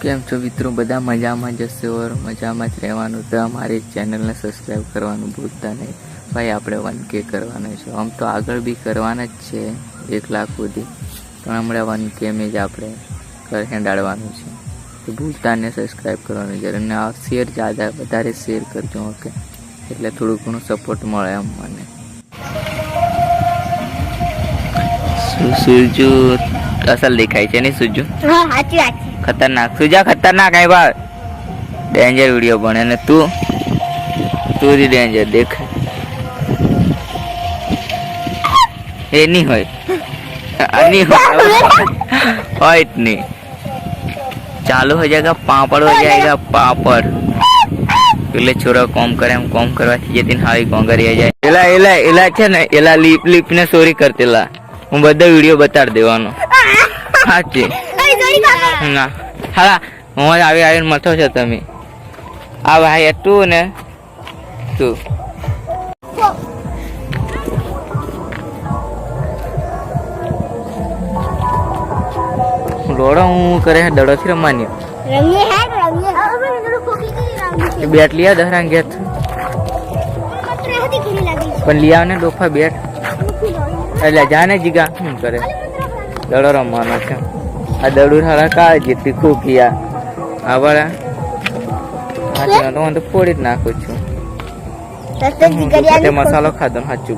કેમ છો મિત્રો? બધા મજામાં જશે ઓર મજામાં જ રહેવાનું. તો અમારી ચેનલને સબસ્ક્રાઈબ કરવાનું ભૂલતા નહીં ભાઈ. આપણે 1K કરવાનું છે. આમ તો આગળ બી કરવાના જ છે 1 લાખ સુધી, પણ હમણાં 1K में જ આપણે હેંડાડવાનું છે. તો ભૂલતા નહીં સબસ્ક્રાઈબ કરવાનું છે. અને આ શેર વધારે શેર કરજો, ઓકે? એટલે થોડું ઘણું સપોર્ટ મળે એમ મને. સુજુ અસલ દેખાય છે ને? સુજુ સાચી વાત છે. ખતરનાક સુજા, ખતરનાક है बात. डेंजर वीडियो बने ने तू ही डेंजर देख. ये नहीं होय नहीं होय इतनी चालू हो जाएगा, पापड़ हो जाएगा पापड़. पहले छोरा कॉम करे, हम कॉम करवा ये दिन हाई कोंगरिया जाए. एला एला एला છે ને, એલા લીપ ને સોરી કરતેલા હું બધા વિડિયો બતાડ દેવાનો. સાચી ના હા, હું આવીને મથો છો તમે. આ ભાઈ તું ને તું લોડો હું કરે દડો થી રમવાની બેટ लिया દહરાંગ ગયા પણ लिया ને ડોફા બેટ એટલે જાને જીગા શું કરે દડો રમવાનો છે. આ દડું સારા કાળ જેટલી ખોખિયા આવાળા હાથી તો ફોડી જ નાખું છું. મસાલો ખાધો સાચું.